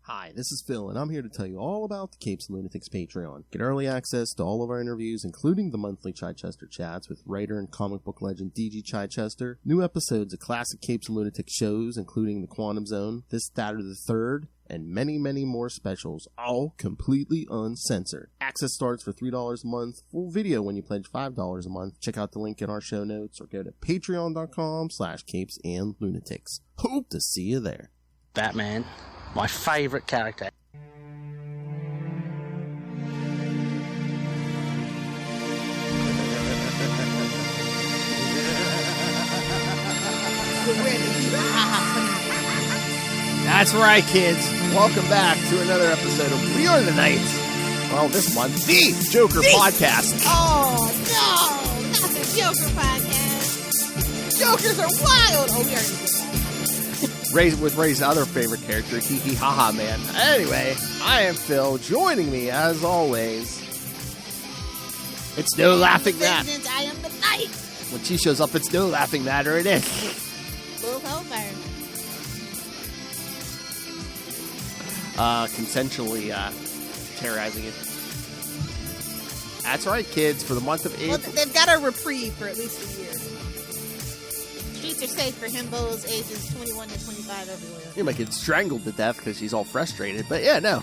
Hi, this is Phil, and I'm here to tell you all about the Capes and Lunatics Patreon. Get early access to all of our interviews, including the monthly Chichester chats with writer and comic book legend D.G. Chichester, new episodes of classic Capes and Lunatics shows, including The Quantum Zone, This, That, or the Third, and many, many more specials, all completely uncensored. Access starts for $3 a month, full video when you pledge $5 a month. Check out the link in our show notes, or go to patreon.com/CapesandLunatics. Hope to see you there. Batman. My favourite character. That's right, kids. Welcome back to another episode of We Are the Knights. Well, this month, the Joker Podcast. Oh, no! Not the Joker Podcast. Jokers are wild! Oh, we are going to With Ray's other favorite character, Hee Hee Ha Ha Man. Anyway, I am Phil. Joining me, as always, it's no laughing matter. I am the knight. When she shows up, it's no laughing matter. It is. Move over. Consensually terrorizing it. That's right, kids. For the month of April. Well, they've got a reprieve for at least a year. Streets are safe for himbos ages 21 to 25 everywhere. You might get strangled to death because she's all frustrated. But yeah, no.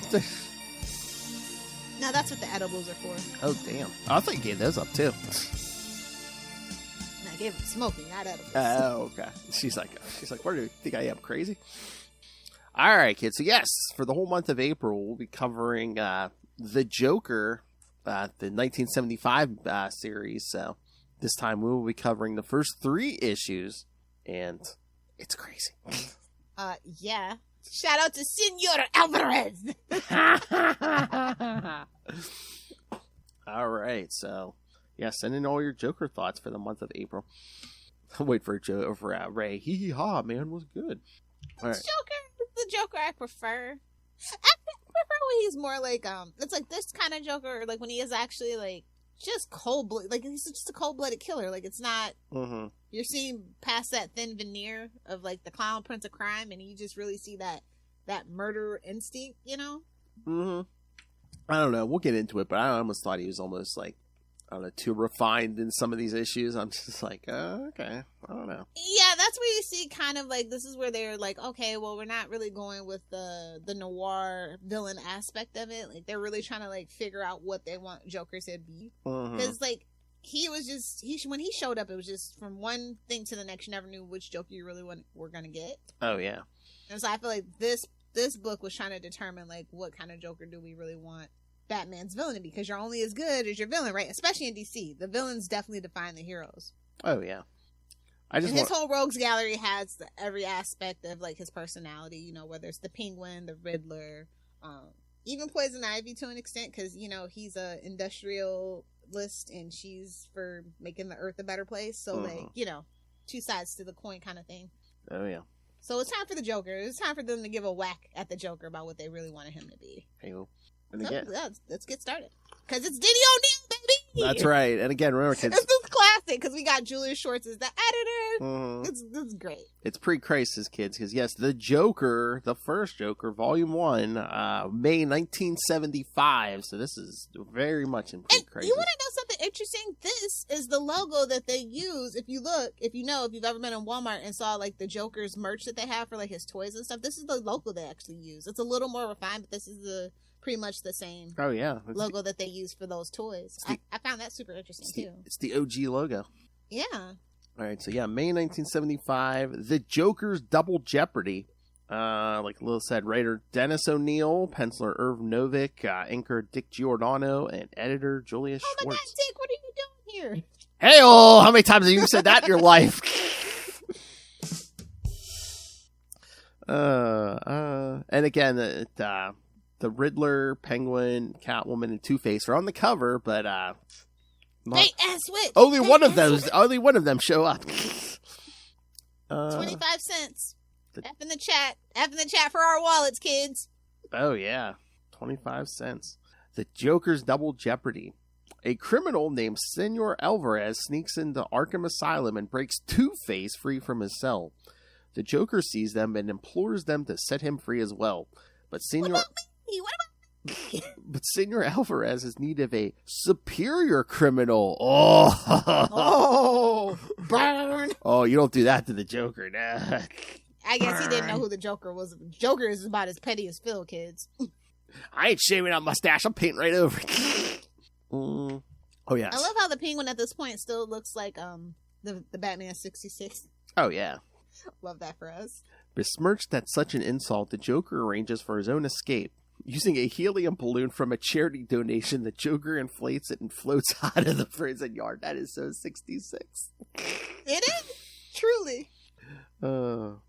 No, that's what the edibles are for. Oh, damn. I thought you gave those up, too. No, I gave them smoking, not edibles. Oh, okay. She's like, where do you think I am? Crazy? All right, kids. So, yes, for the whole month of April, we'll be covering The Joker, the 1975 series. So, this time we will be covering the first 3 issues, and it's crazy. Yeah. Shout out to Senor Alvarez. All right, so yeah, send in all your Joker thoughts for the month of April. Wait for Ray. Hee hee ha, man, was good. All right. The Joker I prefer. I prefer when he's more like it's like this kind of Joker, or like when he is actually like just cold-blooded, like he's just a cold-blooded killer. Like it's not. Mm-hmm. You're seeing past that thin veneer of like the clown prince of crime, and you just really see that murder instinct, you know. Mm-hmm. I don't know. We'll get into it, but I almost thought he was almost like, I don't know, too refined in some of these issues. I'm just like, okay, I don't know. Yeah, that's where you see kind of like this is where they're like, okay, well, we're not really going with the noir villain aspect of it. Like they're really trying to like figure out what they want Joker to be, because like he was just when he showed up, it was just from one thing to the next. You never knew which Joker you really were gonna get. Oh yeah. And so I feel like this book was trying to determine like what kind of Joker do we really want Batman's villain to be, because you're only as good as your villain, right? Especially in DC, the villains definitely define the heroes. Oh yeah. His whole rogues gallery has every aspect of like his personality, you know, whether it's the Penguin, the Riddler, even Poison Ivy to an extent, because you know he's a industrialist and she's for making the earth a better place. So like, you know, 2 sides to the coin kind of thing. Oh yeah. So it's time for the Joker. It's time for them to give a whack at the Joker about what they really wanted him to be. Hey, and again, let's get started. Because it's Diddy O'Neil, baby! That's right. And again, remember, kids. This is classic, because we got Julius Schwartz as the editor. Mm-hmm. It's great. It's pre-crisis, kids, because yes, The Joker, the first Joker, Volume 1, May 1975. So this is very much in pre-crisis. And you want to know something interesting? This is the logo that they use. If you've ever been in Walmart and saw like the Joker's merch that they have for like his toys and stuff, this is the logo they actually use. It's a little more refined, but this is pretty much the same logo that they use for those toys. I found that super interesting too. It's the OG logo. Yeah. All right, so yeah, May 1975, The Joker's Double Jeopardy. Like Lil said, writer Dennis O'Neil, penciler Irv Novick, inker Dick Giordano, and editor Julius Schwartz. Oh my God, Dick, what are you doing here? Hey-oh! How many times have you said that in your life? And again, the Riddler, Penguin, Catwoman, and Two-Face are on the cover, but only one of them show up. 25 cents. F in the chat for our wallets, kids. Oh yeah, 25 cents. The Joker's Double Jeopardy. A criminal named Senor Alvarez sneaks into Arkham Asylum and breaks Two-Face free from his cell. The Joker sees them and implores them to set him free as well. But Senor... What about me? What about me? But Senor Alvarez is in need of a superior criminal. Oh, Burn! Oh, you don't do that to the Joker, nah. I guess he didn't know who the Joker was. Joker is about as petty as Phil, kids. I ain't shaving that mustache. I'm painting right over it. Oh, yes. I love how the Penguin at this point still looks like the Batman 66. Oh, yeah. Love that for us. Besmirched at such an insult, the Joker arranges for his own escape. Using a helium balloon from a charity donation, the Joker inflates it and floats out of the prison yard. That is so 66. It is? Truly. So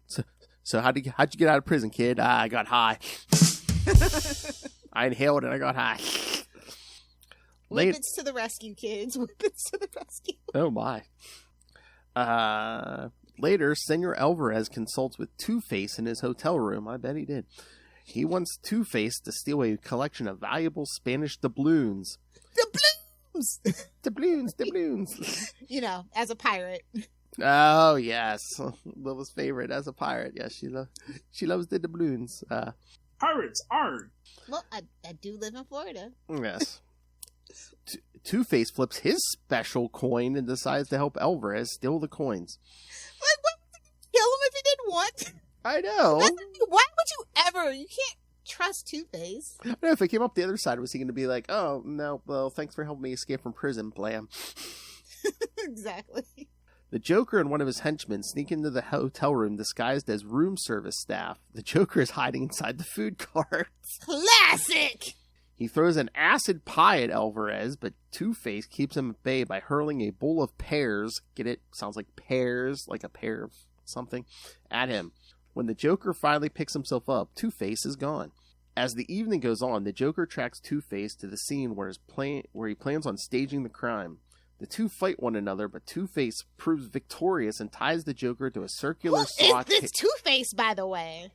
how'd you get out of prison, kid? I got high. I inhaled and I got high. Whippets to the rescue, kids. Whippets to the rescue. Oh, my. Later, Senor Alvarez consults with Two-Face in his hotel room. I bet he did. He wants Two-Face to steal a collection of valuable Spanish doubloons. Doubloons! Doubloons. You know, as a pirate. Oh, yes. Lila's favorite as a pirate. Yes, she loves the doubloons. Pirates, arg! Well, I do live in Florida. Yes. Two-Face flips his special coin and decides to help Alvarez steal the coins. Like, what? Kill him if he didn't want? I know. Why would you ever? You can't trust Two-Face. I don't know, if it came up the other side, was he going to be like, oh, no, well, thanks for helping me escape from prison, blam. Exactly. The Joker and one of his henchmen sneak into the hotel room disguised as room service staff. The Joker is hiding inside the food cart. Classic! He throws an acid pie at Alvarez, but Two-Face keeps him at bay by hurling a bowl of pears, get it? Sounds like pears, like a pear of something, at him. When the Joker finally picks himself up, Two-Face is gone. As the evening goes on, the Joker tracks Two-Face to the scene where he plans on staging the crime. The two fight one another, but Two-Face proves victorious and ties the Joker to a circular slot. Who is this Two-Face, by the way?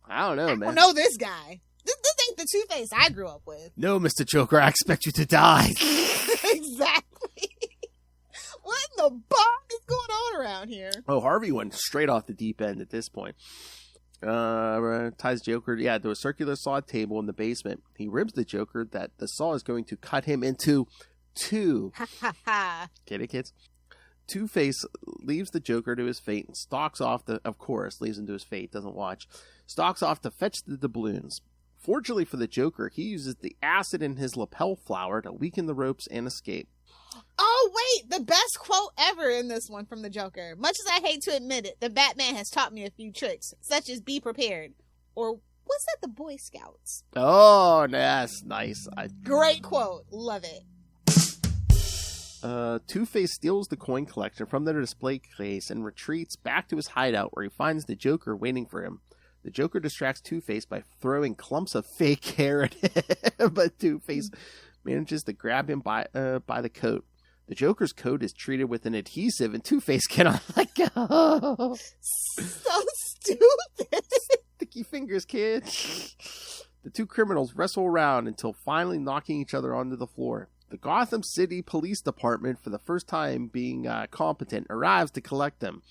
I don't know, man. I don't know this guy. This ain't the Two-Face I grew up with. No, Mr. Joker, I expect you to die. Exactly. What in the bomb is going on around here? Oh, Harvey went straight off the deep end at this point. Ties Joker, to a circular saw table in the basement. He ribs the Joker that the saw is going to cut him into two. Ha ha ha. Get it, kids? Two-Face leaves the Joker to his fate and stalks off leaves him to his fate, doesn't watch. Stalks off to fetch the doubloons. Fortunately for the Joker, he uses the acid in his lapel flower to weaken the ropes and escape. Oh, wait, the best quote ever in this one from the Joker. Much as I hate to admit it, the Batman has taught me a few tricks, such as be prepared. Or was that the Boy Scouts? Oh, that's nice. Great quote. Love it. Two-Face steals the coin collection from the display case and retreats back to his hideout where he finds the Joker waiting for him. The Joker distracts Two-Face by throwing clumps of fake hair at him, but Two-Face manages to grab him by the coat. The Joker's coat is treated with an adhesive, and Two-Face cannot let go. So stupid. Sticky fingers, kid. The two criminals wrestle around until finally knocking each other onto the floor. The Gotham City Police Department, for the first time being competent, arrives to collect them.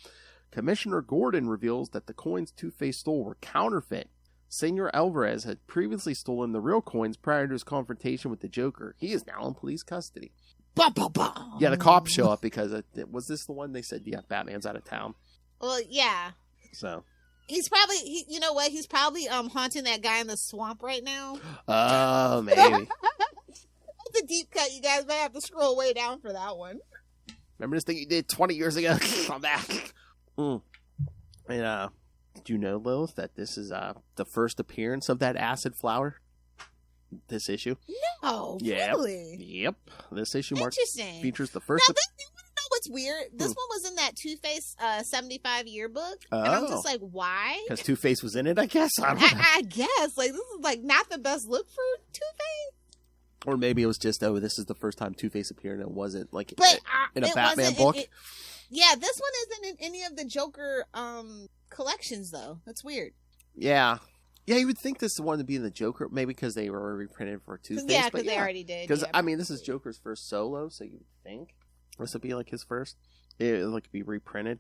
Commissioner Gordon reveals that the coins Two-Face stole were counterfeit. Senor Alvarez had previously stolen the real coins prior to his confrontation with the Joker. He is now in police custody. Bah, bah, bah. Yeah, the cops show up because was this the one they said, yeah, Batman's out of town? Well, yeah. So he's probably, you know what? He's probably haunting that guy in the swamp right now. Oh, maybe. That's a deep cut. You guys might have to scroll way down for that one. Remember this thing you did 20 years ago? I'm back. And, did you know, Lilith, that this is the first appearance of that acid flower? This issue? No, yep. Really? Yep. This issue features the first... Now, you want to know what's weird? This one was in that Two-Face 75 yearbook. And I'm just like, why? Because Two-Face was in it, I guess? I guess. Like, this is like not the best look for Two-Face. Or maybe it was just, this is the first time Two-Face appeared and it wasn't like in a it Batman book. Yeah, this one isn't in any of the Joker collections, though. That's weird. Yeah. Yeah, you would think this one would be in the Joker, maybe because they were reprinted for Two-Face. Yeah, because they already did. Because, this is Joker's first solo, so you would think this would be like his first. It would like be reprinted.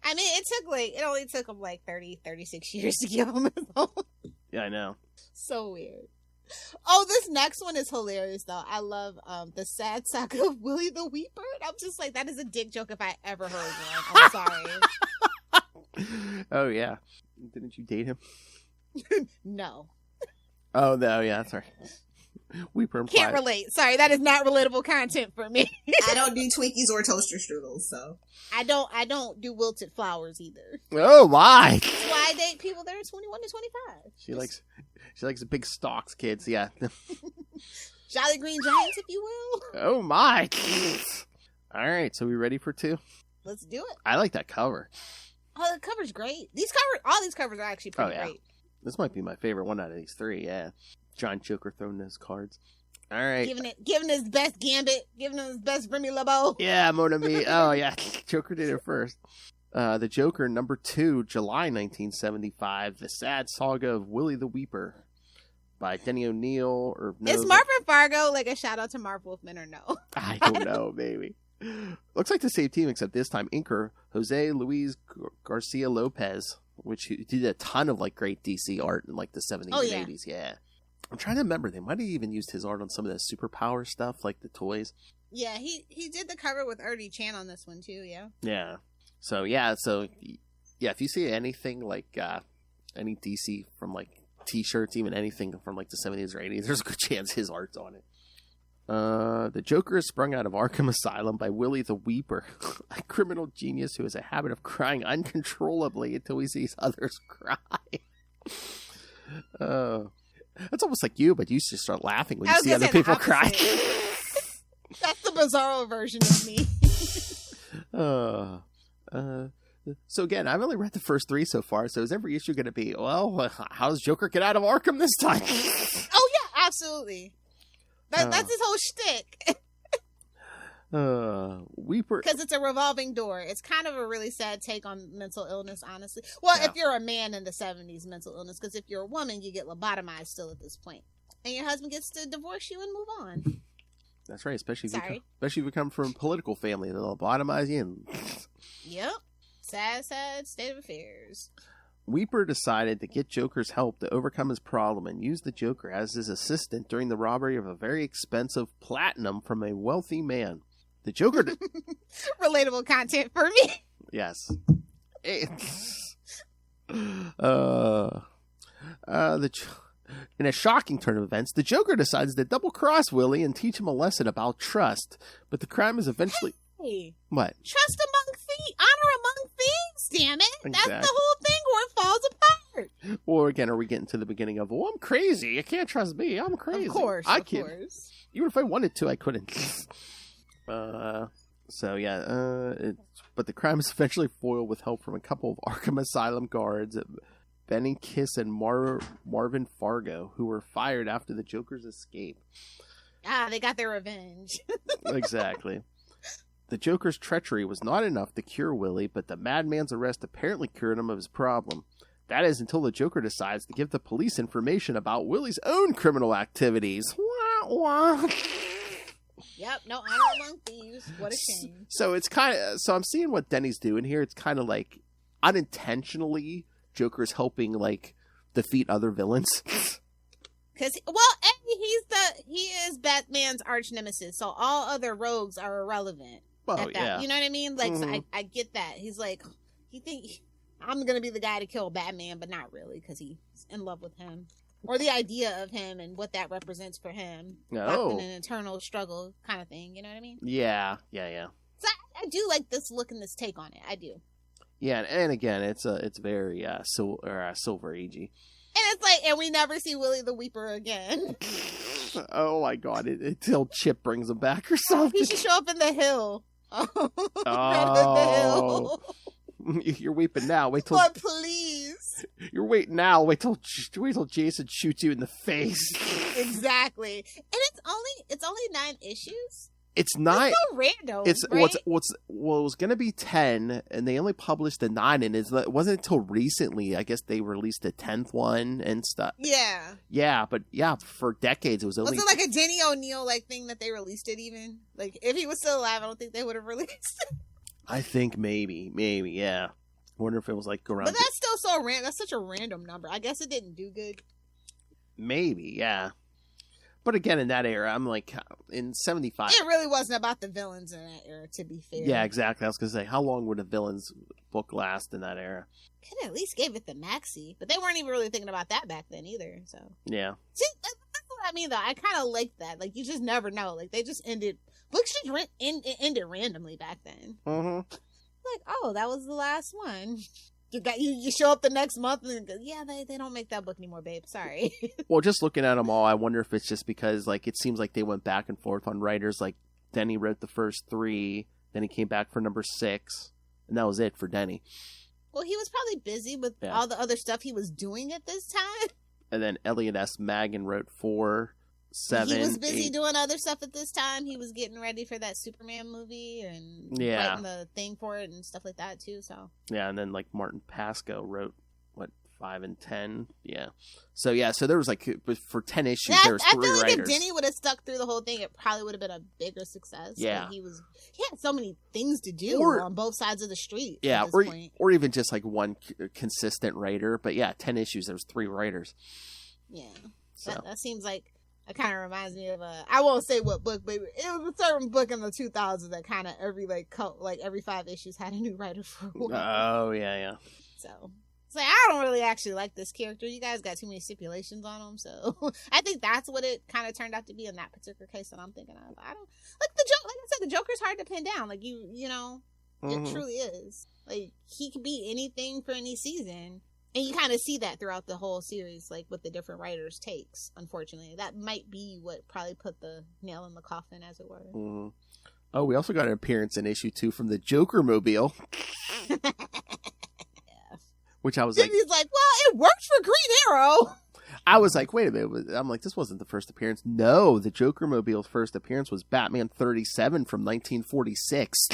I mean, it only took him like 36 years to give him his own. Yeah, I know. So weird. Oh, this next one is hilarious though. I love the sad saga of Willie the Weeper. And I'm just like, that is a dick joke if I ever heard one. I'm sorry. Oh yeah. Didn't you date him? No. Oh no, yeah, that's right. Weeper implied. Can't relate. Sorry, that is not relatable content for me. I don't do Twinkies or toaster strudels, so. I don't do wilted flowers either. Oh my! That's why I date people that are 21 to 25. She likes the big stalks, kids. Yeah. Jolly Green Giants, if you will. Oh my! All right, so we ready for 2? Let's do it. I like that cover. Oh, the cover's great. All these covers are actually pretty great. This might be my favorite one out of these 3. Yeah. Giant Joker throwing those cards. All right. Giving his best Gambit, giving him his best Remy LeBeau. Yeah, mon ami. Oh, yeah. Joker did it first. The Joker, number 2, July 1975. The Sad Saga of Willie the Weeper by Denny O'Neil. Is Marvin Fargo like a shout out to Marv Wolfman or no? I don't know, maybe. Looks like the same team, except this time inker Jose Luis Garcia Lopez, which did a ton of like great DC art in like the 70s and 80s. Yeah. I'm trying to remember. They might have even used his art on some of the superpower stuff, like the toys. Yeah, he did the cover with Ernie Chan on this one too. Yeah. Yeah. So if you see anything like any DC from like T-shirts, even anything from like the 70s or 80s, there's a good chance his art's on it. The Joker is sprung out of Arkham Asylum by Willie the Weeper, a criminal genius who has a habit of crying uncontrollably until he sees others cry. That's almost like you, but you just start laughing when you see other people cry. That's the bizarro version of me. So again, I've only read the first 3 so far, so is every issue going to be, well, how does Joker get out of Arkham this time? Oh yeah, absolutely. That's his whole shtick. Weeper. Because it's a revolving door. It's kind of a really sad take on mental illness, honestly. Well, if you're a man in the 70s, mental illness. Because if you're a woman, you get lobotomized still at this point. And your husband gets to divorce you and move on. That's right, especially if you come from a political family. They'll lobotomize you. Yep. Sad state of affairs. Weeper decided to get Joker's help to overcome his problem and use the Joker as his assistant during the robbery of a very expensive platinum from a wealthy man. The Joker... Relatable content for me. Yes. In a shocking turn of events, the Joker decides to double-cross Willie and teach him a lesson about trust. But the crime is eventually... Hey. What? Trust among thieves. Honor among thieves, damn it. Exactly. That's the whole thing where it falls apart. Or again, are we getting to the beginning of, I'm crazy. You can't trust me. I'm crazy. Of course. I can't. Even if I wanted to, I couldn't. But the crime is eventually foiled with help from a couple of Arkham Asylum guards, Benny Kiss and Marvin Fargo, who were fired after the Joker's escape. They got their revenge. Exactly. The Joker's treachery was not enough to cure Willie, but the madman's arrest apparently cured him of his problem. That is until the Joker decides to give the police information about Willie's own criminal activities. Wah, wah. Yep, no honor among thieves. What a shame. So it's so I'm seeing what Denny's doing here. It's kind of like unintentionally Joker's helping like defeat other villains. Because he is Batman's arch nemesis, so all other rogues are irrelevant. Oh yeah, you know what I mean? Like, so I get that. He's like, I'm gonna be the guy to kill Batman, but not really, because he's in love with him, or the idea of him and what that represents for him. Oh, an internal struggle kind of thing. You know what I mean? Yeah. So I do like this look and this take on it. I do. Yeah, and again, it's very Silver Agey. And it's like, and we never see Willie the Weeper again. Oh my god! Until Chip brings him back or something. He should show up in the hill. Oh. The hill. You're weeping now. Wait till. But please. You're waiting now. Wait till Jason shoots you in the face. Exactly. And it's only 9 issues. It's 9. It's so random. It's right? It was gonna be 10, and they only published the 9, and it wasn't until recently. I guess they released the 10th one and stuff. Yeah. Yeah, but for decades it was only. Was it like a Denny O'Neil thing that they released it even? Like if he was still alive, I don't think they would have released it. I think maybe, yeah. I wonder if it was like around. But that's still so random. That's such a random number. I guess it didn't do good. Maybe, yeah. But again, in that era, I'm like, in 75... It really wasn't about the villains in that era, to be fair. Yeah, exactly. I was going to say, how long would a villain's book last in that era? Could have at least gave it the maxi. But they weren't even really thinking about that back then either, so... Yeah. See, that's what I mean, though. I kind of like that. Like, you just never know. Like, they just ended... Books just ended randomly back then. Mm-hmm. Like, oh, that was the last one. You show up the next month and go, yeah, they don't make that book anymore, babe. Sorry. Well, just looking at them all, I wonder if it's just because, like, it seems like they went back and forth on writers. Like, Denny wrote the first 3, then he came back for number 6, and that was it for Denny. Well, he was probably busy with all the other stuff he was doing at this time. And then Elliot S. Magan wrote 4, 7, He was busy 8. doing other stuff at this time. He was getting ready for that Superman movie and writing the thing for it and stuff like that too. So yeah, and then like Martin Pasco wrote 5 and 10. Yeah, so there was like for 10 issues there was 3 I feel like writers. if Denny would have stuck through the whole thing, it probably would have been a bigger success. Yeah, like he had so many things to do on both sides of the street. Yeah, at this point. or even just like one consistent writer. But yeah, 10 issues there was 3 writers. Yeah, so that seems like. It kind of reminds me of I won't say what book, but it was a certain book in the 2000s that kind of every 5 issues had a new writer for a while. Oh, yeah. So it's like, I don't really actually like this character. You guys got too many stipulations on him. So I think that's what it kind of turned out to be in that particular case that I'm thinking of. I don't like the joke. Like I said, the Joker's hard to pin down. Like you know, it truly is. Like he can be anything for any season. And you kind of see that throughout the whole series, like with the different writers' takes, unfortunately. That might be what probably put the nail in the coffin, as it were. Mm-hmm. Oh, we also got an appearance in issue 2 from the Joker Mobile. Yeah. Which I was like... He's like, well, it worked for Green Arrow! I was like, wait a minute. I'm like, this wasn't the first appearance. No, the Joker Mobile's first appearance was Batman 37 from 1946.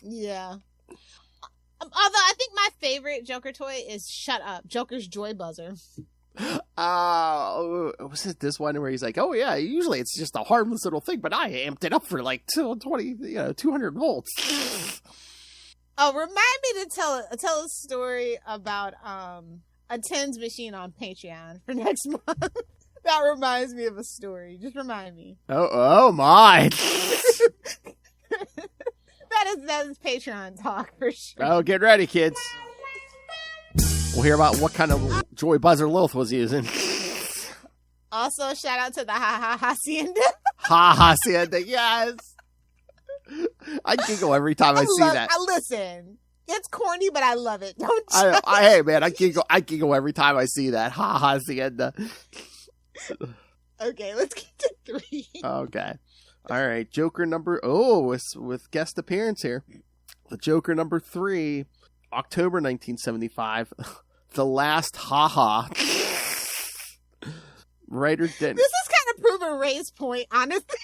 Yeah. Although I think my favorite Joker toy is Shut Up, Joker's Joy Buzzer. Was it this one where he's like, oh yeah, usually it's just a harmless little thing, but I amped it up for like 200 volts. Oh, remind me to tell a story about a tens machine on Patreon for next month. That reminds me of a story. Just remind me. Oh my. That is Patreon talk for sure. Oh, get ready, kids. We'll hear about what kind of joy buzzer Lilith was using. Also, shout out to the Hacienda. Hacienda, yes. I giggle every time I see that. Listen, it's corny, but I love it. Don't hey, man, I giggle every time I see that. Hacienda. Okay, let's get to 3. Okay. All right, Joker number... with guest appearance here. The Joker number 3, October 1975. The Last Ha-Ha. Writer Denny. This is kind of proving Ray's point, honestly.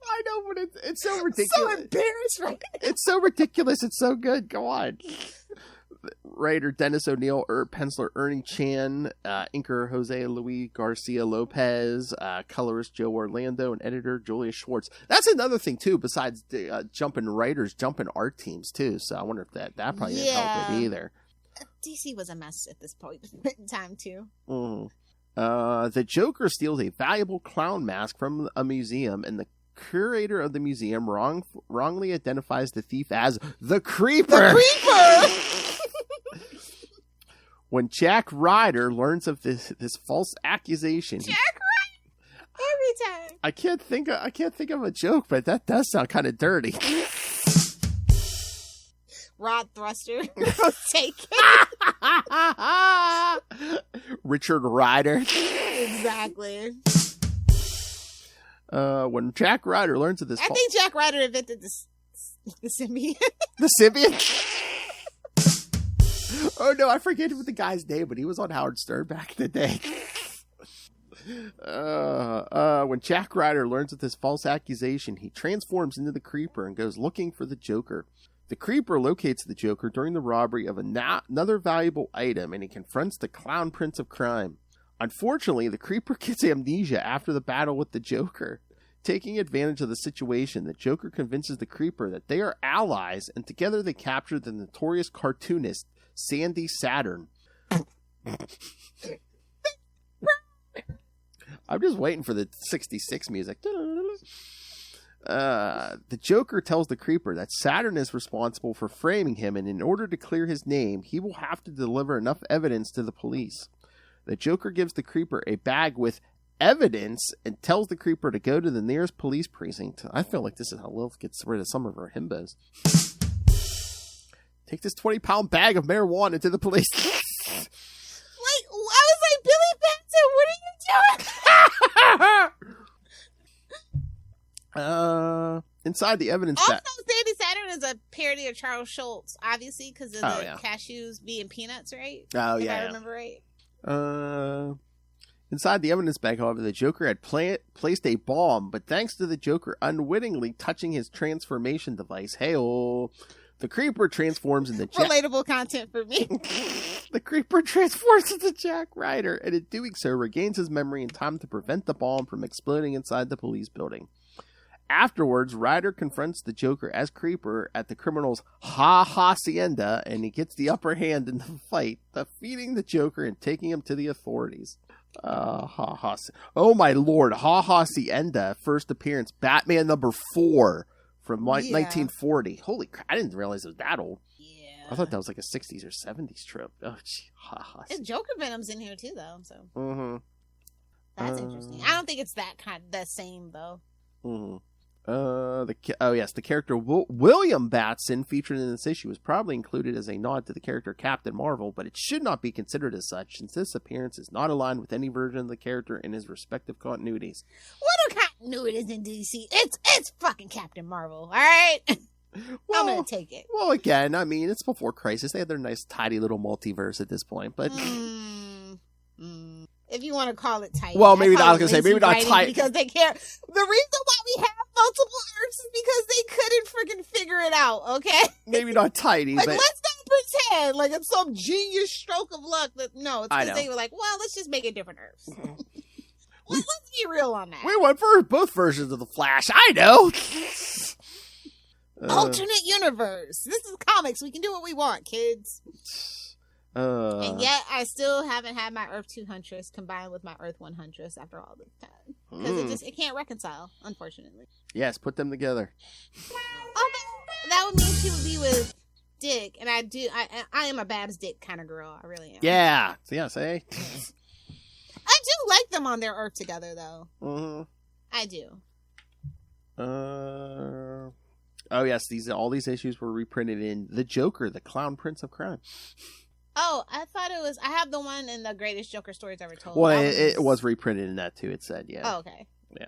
I know, but it's so ridiculous. So embarrassed right now. It's so ridiculous. It's so good. Go on. Writer Dennis O'Neill, penciler Ernie Chan, inker Jose Luis Garcia Lopez, colorist Joe Orlando, and editor Julia Schwartz. That's another thing too. Besides jumping writers, jumping art teams too. So I wonder if that probably didn't help it either. DC was a mess at this point in time too. Mm-hmm. The Joker steals a valuable clown mask from a museum, and the curator of the museum wrongly identifies the thief as the Creeper. The Creeper. When Jack Ryder learns of this false accusation, Jack Ryder every time. I can't think of a joke, but that does sound kind of dirty. Rod Thruster, take it. Richard Ryder. Exactly. When Jack Ryder learns of this, I think Jack Ryder invented the symbiote. The symbiote. Oh no, I forget what the guy's name, but he was on Howard Stern back in the day. When Jack Ryder learns of this false accusation, he transforms into the Creeper and goes looking for the Joker. The Creeper locates the Joker during the robbery of another valuable item, and he confronts the Clown Prince of Crime. Unfortunately, the Creeper gets amnesia after the battle with the Joker. Taking advantage of the situation, the Joker convinces the Creeper that they are allies, and together they capture the notorious cartoonist Sandy Saturn. I'm just waiting for the 66 music. The Joker tells the Creeper that Saturn is responsible for framing him, and in order to clear his name, he will have to deliver enough evidence to the police. The Joker gives the Creeper a bag with evidence and tells the Creeper to go to the nearest police precinct. I feel like this is how Lilith gets rid of some of her himbos. Take this 20-pound bag of marijuana to the police. Like, I was like, Billy Batson, what are you doing? Inside the evidence Also, bag. Sandy Saturn is a parody of Charles Schultz, obviously, because of the cashews being peanuts, right? Oh, if I remember right. Inside the evidence bag, however, the Joker had placed a bomb, but thanks to the Joker unwittingly touching his transformation device, the Creeper transforms into relatable content for me. The Creeper transforms into Jack Ryder, and in doing so, regains his memory in time to prevent the bomb from exploding inside the police building. Afterwards, Ryder confronts the Joker as Creeper at the criminal's hacienda, and he gets the upper hand in the fight, defeating the Joker and taking him to the authorities. Oh my lord, hacienda, first appearance, Batman #4 from 1940. Holy crap, I didn't realize it was that old. Yeah. I thought that was like a 60s or 70s trope. Oh, gee, and Joker Venom's in here too, though. So that's interesting. I don't think it's the same though. The character William Batson featured in this issue was probably included as a nod to the character Captain Marvel, but it should not be considered as such since this appearance is not aligned with any version of the character in his respective continuities. What are continuities in DC? It's fucking Captain Marvel, all right? Well, I'm gonna take it. Well, again, I mean, it's before Crisis. They had their nice, tidy little multiverse at this point, but if you want to call it tight. Well, maybe not. I was going to say, maybe not tight. Because they can't. The reason why we have multiple Earths is because they couldn't freaking figure it out, okay? Maybe not tidy, like, but... let's not pretend like it's some genius stroke of luck. No, it's because they were like, well, let's just make it different Earths. Let's be real on that. We went for both versions of the Flash. I know! Alternate universe. This is comics. We can do what we want, kids. And yet, I still haven't had my Earth 2 Huntress combined with my Earth 1 Huntress after all this time. Because it can't reconcile, unfortunately. Yes, put them together. That would mean she would be with Dick, and I am a Babs Dick kind of girl. I really am. Yeah. I do like them on their Earth together, though. I do. Oh, yes, all these issues were reprinted in The Joker, the Clown Prince of Crime. Oh, I thought it was... I have the one in the Greatest Joker Stories Ever Told. Well, it was reprinted in that, too, it said, yeah. Oh, okay. Yeah.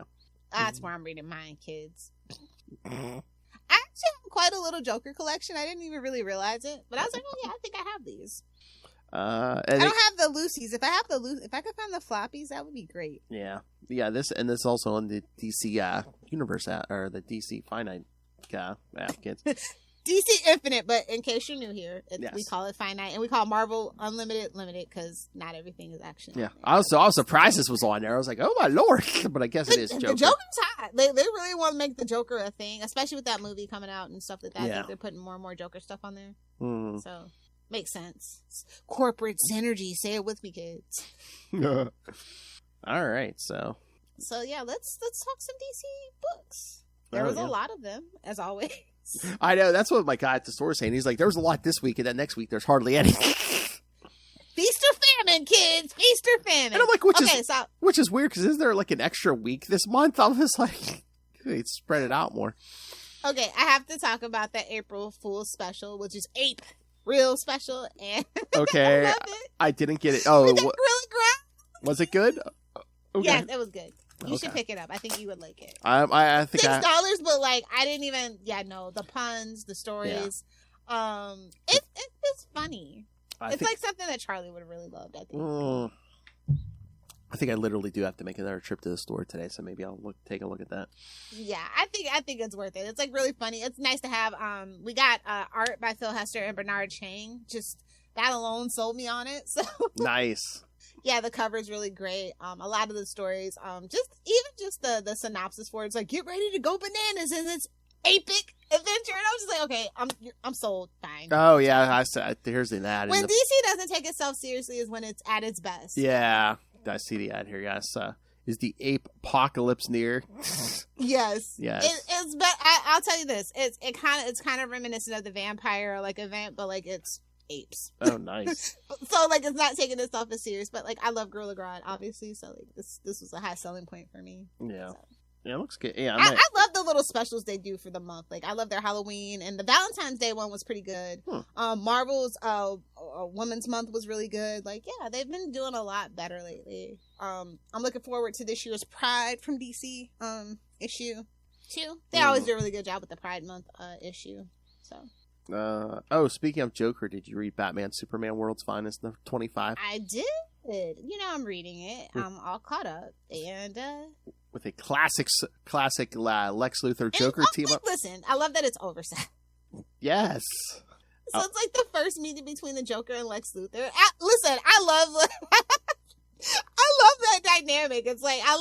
That's where I'm reading mine, kids. I actually have quite a little Joker collection. I didn't even really realize it. But I was like, oh, yeah, I think I have these. I don't have the Lucy's. If I could find the floppies, that would be great. Yeah. Yeah, this also on the DC Universe, or the DC Finite kids. DC Infinite, but in case you're new here, yes. We call it Finite, and we call Marvel Unlimited limited because not everything is actually. Yeah, I was surprised this was on there. I was like, oh my lord! But I guess it is Joker. The Joker's hot. They really want to make the Joker a thing, especially with that movie coming out and stuff like that. I think they're putting more and more Joker stuff on there. So makes sense. Corporate synergy. Say it with me, kids. All right, so yeah, let's talk some DC books. There was a lot of them, as always. I know, that's what my guy at the store was saying. He's like, there was a lot this week, and then next week there's hardly any. Feast or famine, kids. Feast or famine. And I'm like, which is weird, because isn't there like an extra week this month? I was like, they'd spread it out more. Okay, I have to talk about that April Fool's special, which is Ape Real Special, and okay, I love it. I didn't get it. Oh, was it good? Okay. Yes, it was good. You should pick it up. I think you would like it. I think $6, but like I didn't even. Yeah, no, the puns, the stories. Yeah. It's funny. It's like something that Charlie would have really loved. I think. I think I literally do have to make another trip to the store today, so maybe I'll take a look at that. Yeah, I think it's worth it. It's like really funny. It's nice to have. We got art by Phil Hester and Bernard Chang. Just that alone sold me on it. So nice. Yeah, the cover is really great. A lot of the stories, just the synopsis for it, it's like, get ready to go bananas in this epic adventure. And I was just like, okay, I'm sold. Fine. Oh yeah, here's the ad. When DC doesn't take itself seriously is when it's at its best. Yeah, I see the ad here. Yes, Is the ape apocalypse near? Yes. Yes. It's but I'll tell you this. It's kind of reminiscent of the vampire like event, but like it's apes. Oh, nice. So like it's not taking itself as serious, but like I love Gorilla Grodd, obviously, so like this was a high selling point for me. Yeah. So. Yeah, it looks good. Yeah, I love the little specials they do for the month. Like I love their Halloween, and the Valentine's Day one was pretty good. Marvel's Women's Month was really good. Like yeah, they've been doing a lot better lately. I'm looking forward to this year's Pride from DC issue 2. They always do a really good job with the Pride Month issue. So speaking of Joker, did you read Batman Superman World's Finest 25? I did. You know, I'm reading it. I'm all caught up, and with a classic Lex Luthor Joker team up. Listen, I love that it's oversized. Yes. So it's like the first meeting between the Joker and Lex Luthor. Listen, I love that dynamic. It's like I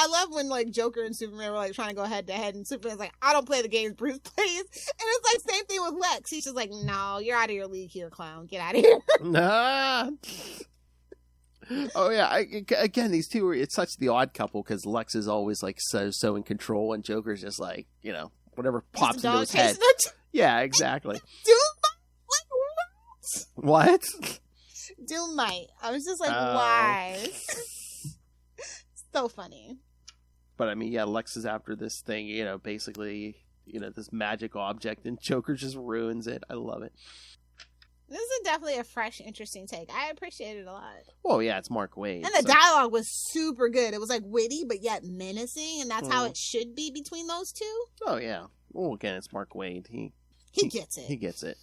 love when like Joker and Superman were like trying to go head to head, and Superman's like, I don't play the games Bruce plays, and it's like same thing with Lex. He's just like, no, you're out of your league here, clown. Get out of here. Nah. Oh yeah, again, these two it's such the odd couple because Lex is always like so in control, and Joker's just like whatever pops into his head. Yeah, exactly. What? Doom Might. I was just like, why? So funny. But I mean, yeah, Lex is after this thing, basically, this magic object, and Joker just ruins it. I love it. This is definitely a fresh, interesting take. I appreciate it a lot. Well, yeah, it's Mark Waid. And the dialogue was super good. It was like witty, but yet menacing, and that's how it should be between those two. Oh, yeah. Well, again, it's Mark Waid. He gets it. He gets it.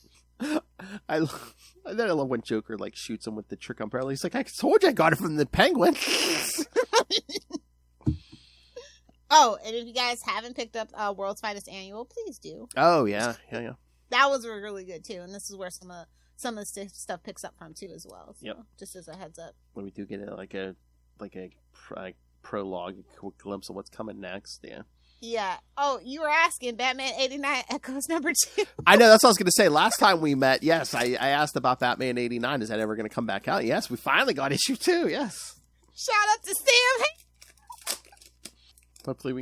I love when Joker like shoots him with the trick umbrella. He's like, I told you I got it from the Penguin. Oh, and if you guys haven't picked up World's Finest Annual, please do. Oh yeah. That was really good too, and this is where some of the stuff picks up from too as well. So, just as a heads up. When we do get a prologue, a quick glimpse of what's coming next. Yeah. Yeah. Oh, you were asking Batman 89 Echoes number 2. I know, that's what I was going to say. Last time we met, yes, I asked about Batman 89. Is that ever going to come back out? Yes, we finally got issue 2. Yes. Shout out to Sam. Hopefully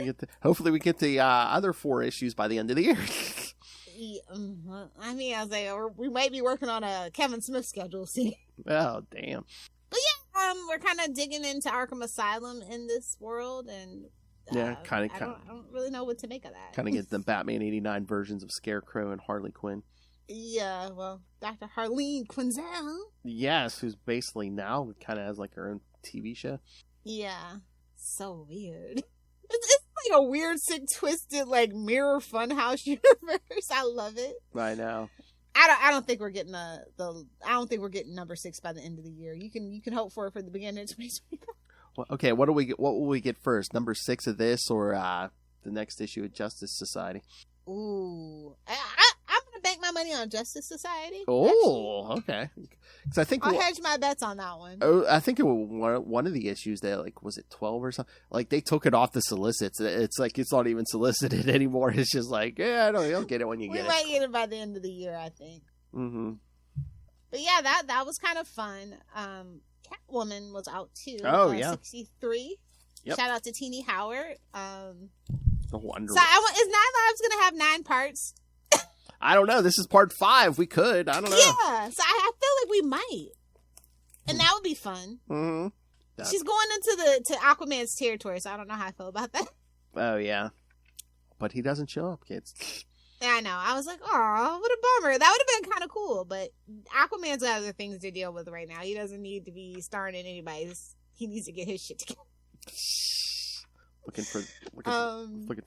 we get the other 4 issues by the end of the year. I mean, I was like, we might be working on a Kevin Smith schedule. See. Oh damn. But yeah, we're kind of digging into Arkham Asylum in this world, and. Yeah, kind of. I don't really know what to make of that. Kind of get the Batman 89 versions of Scarecrow and Harley Quinn. Yeah, well, Dr. Harleen Quinzel. Yes, who's basically now kind of has like her own TV show. Yeah, so weird. It's like a weird, sick, twisted, like mirror funhouse universe. I love it. I know. I don't think we're getting I don't think we're getting number 6 by the end of the year. You can hope for it for the beginning of 2025. Well, okay, what will we get first? Number 6 of this, or the next issue of Justice Society? Ooh, I'm gonna bank my money on Justice Society. Oh, actually. Okay. Because I think I'll hedge my bets on that one. Oh, I think it was one of the issues that was it 12 or something? Like they took it off the solicits. It's like it's not even solicited anymore. It's just like you'll get it when you get it. We might get it by the end of the year, I think. Mm-hmm. But yeah, that was kind of fun. Catwoman was out too. Oh yeah, 63. Yep. Shout out to Teenie Howard. The Wonder. So is 9 Lives gonna have 9 parts? I don't know. This is part 5. We could. I don't know. Yeah. So I feel like we might, and that would be fun. Mm-hmm. She's going into Aquaman's territory, so I don't know how I feel about that. Oh yeah, but he doesn't show up, kids. Yeah, I know. I was like, oh, what a bummer. That would have been kind of cool, but Aquaman's got other things to deal with right now. He doesn't need to be starring in anybody's. He needs to get his shit together. Looking for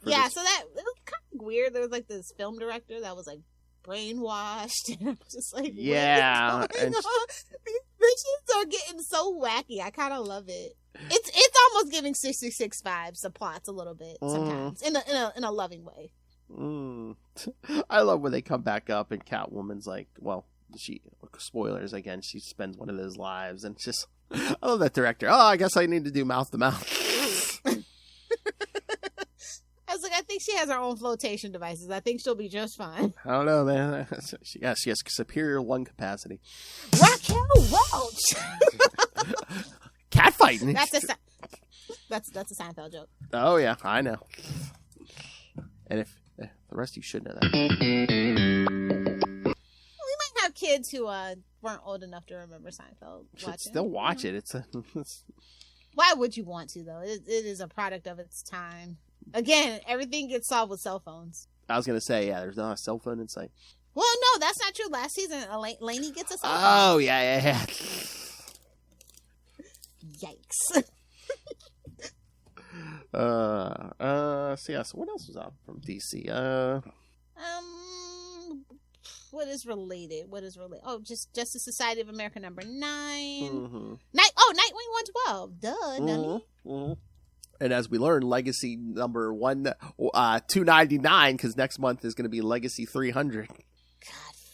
yeah, this. So that it was kind of weird. There was like this film director that was like brainwashed, and I'm just like, yeah, what is going on? These bitches are getting so wacky. I kind of love it. It's almost giving 666 vibes. The plots a little bit sometimes in a loving way. I love when they come back up and Catwoman's like, well, spoilers again, she spends one of those lives, and it's just, I love that director. Oh, I guess I need to do mouth to mouth. I was like, I think she has her own flotation devices. I think she'll be just fine. I don't know, man. She has superior lung capacity. Raquel Welch. Cat fighting. That's a Seinfeld joke. Oh yeah, I know. And if the rest of you should know that. We might have kids who weren't old enough to remember Seinfeld. Should still watch it. It's Why would you want to though? It is a product of its time. Again, everything gets solved with cell phones. I was gonna say, yeah, there's not a cell phone in sight. Well, no, that's not true. Last season, Lainey gets a cell phone. Oh yeah. Yikes. So what else was up from DC? What is related? Oh, just Justice Society of America number 9. Mm-hmm. Nightwing 112. Duh, dummy. Mm-hmm. And as we learned, Legacy number 299, because next month is going to be Legacy 300. God,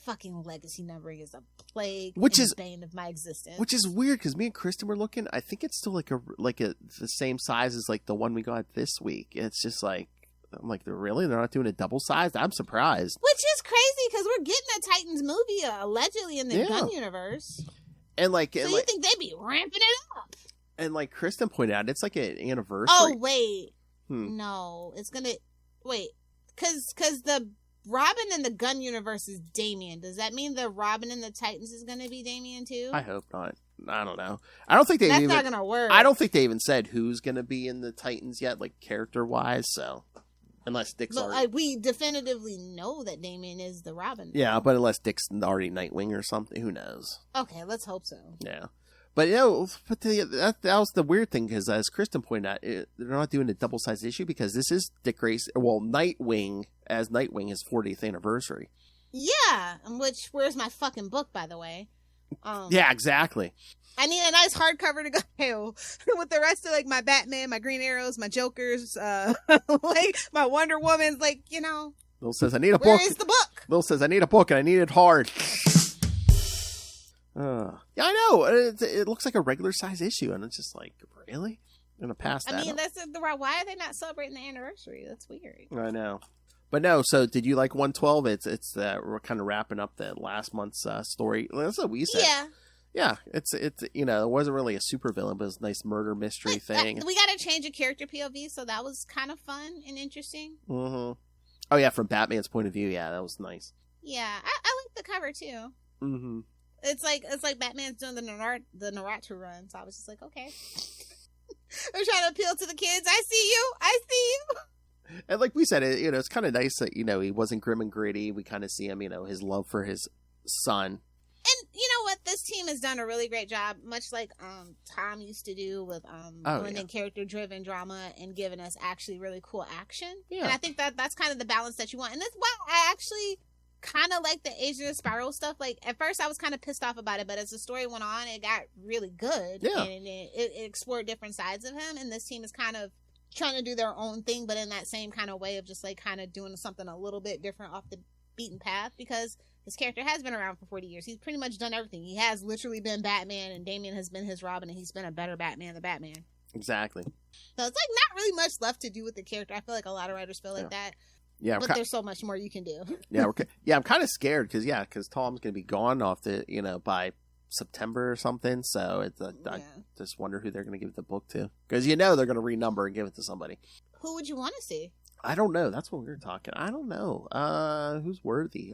fucking Legacy numbering is a plague, which and is bane of my existence. Which is weird because me and Kristen were looking. I think it's still like the same size as like the one we got this week. It's just like, I'm like, really? They're not doing a double sized? I'm surprised. Which is crazy because we're getting a Titans movie allegedly in the Gunn universe. And like, so you think they'd be ramping it up? And like Kristen pointed out, it's like an anniversary. Oh wait, no, it's gonna wait because the Robin in the Gunn universe is Damian. Does that mean the Robin in the Titans is gonna be Damian too? I hope not. I don't know. I don't think That's not gonna work. I don't think they even said who's gonna be in the Titans yet, like character wise. So. Unless Dick's already... we definitively know that Damian is the Robin. Yeah, but unless Dick's already Nightwing or something, who knows? Okay, let's hope so. Yeah. But, that was the weird thing, because as Kristen pointed out, they're not doing a double-sized issue, because this is Dick Grayson... Well, Nightwing, as Nightwing, his 40th anniversary. Yeah, where's my fucking book, by the way? Yeah, exactly. I need a nice hardcover to go with the rest of like my Batman, my Green Arrows, my Jokers, like my Wonder Woman's. Like Lil says I need a book. Where is the book? Lil says I need a book and I need it hard. Yeah, I know. It looks like a regular size issue, and it's just like, really? I'm gonna pass that. I mean, that's why are they not celebrating the anniversary? That's weird. I know. But no, so did you like 112? It's we're kind of wrapping up the last month's story. That's what we said. Yeah. Yeah, it's it wasn't really a supervillain, but it was a nice murder mystery thing. We got to change a character POV, so that was kind of fun and interesting. Mm-hmm. Oh yeah, from Batman's point of view, yeah, that was nice. Yeah, I like the cover too. Mm-hmm. It's like Batman's doing the Naruto run, so I was just like, okay. I'm trying to appeal to the kids. I see you. And like we said, it's kind of nice that he wasn't grim and gritty. We kind of see him, his love for his son. And you know what? This team has done a really great job, much like Tom used to do with blending character-driven drama and giving us actually really cool action. Yeah. And I think that's kind of the balance that you want. And that's why I actually kind of like the Agent of Spiral stuff. Like, at first I was kind of pissed off about it, but as the story went on, it got really good. Yeah. And it explored different sides of him. And this team is kind of trying to do their own thing, but in that same kind of way of just like kind of doing something a little bit different off the beaten path, because his character has been around for 40 years. He's pretty much done everything. He has literally been Batman, and Damian has been his Robin, and he's been a better Batman than Batman. Exactly. So it's like not really much left to do with the character. I feel like a lot of writers feel like that. Yeah, but there's so much more you can do. I'm kind of scared because Tom's going to be gone off by September or something. So I just wonder who they're going to give the book to, because they're going to renumber and give it to somebody. Who would you want to see? I don't know. That's what we were talking. I don't know. Who's worthy?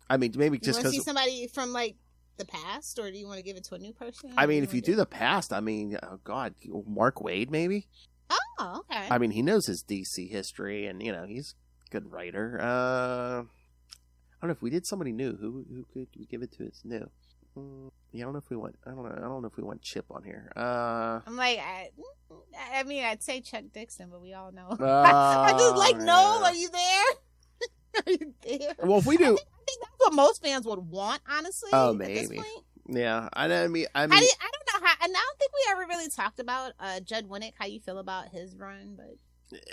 I mean, maybe just because... You want to see somebody from, like, the past, or do you want to give it to a new person? I mean, if you do the past, I mean, oh, God, Mark Waid, maybe? Oh, okay. I mean, he knows his DC history, and, he's a good writer. I don't know if we did somebody new. Who could we give it to? It's new. Yeah, I don't know if we want... I don't know if we want Chip on here. I'm like... I mean, I'd say Chuck Dixon, but we all know. I'm just like, no, are you there? Are you there? Well, if we do... I think that's what most fans would want, honestly. Oh, maybe. Yeah, I mean, I don't know how, and I don't think we ever really talked about Judd Winnick, how you feel about his run, but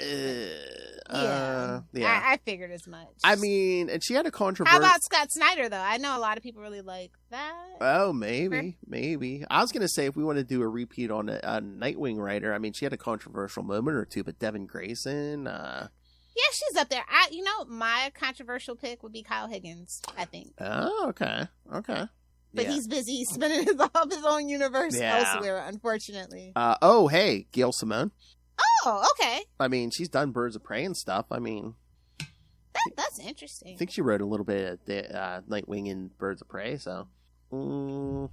yeah. I figured as much. I mean, and she had a controversy. How about Scott Snyder, though? I know a lot of people really like that. Oh, maybe. I was gonna say if we want to do a repeat on a Nightwing writer, I mean, she had a controversial moment or two, but Devin Grayson. Yeah, she's up there. My controversial pick would be Kyle Higgins, I think. Oh, okay. But Yeah. he's busy spinning his own universe elsewhere, unfortunately. Oh, hey, Gail Simone. Oh, okay. I mean, she's done Birds of Prey and stuff. I mean, That's interesting. I think she wrote a little bit of the Nightwing and Birds of Prey. So, who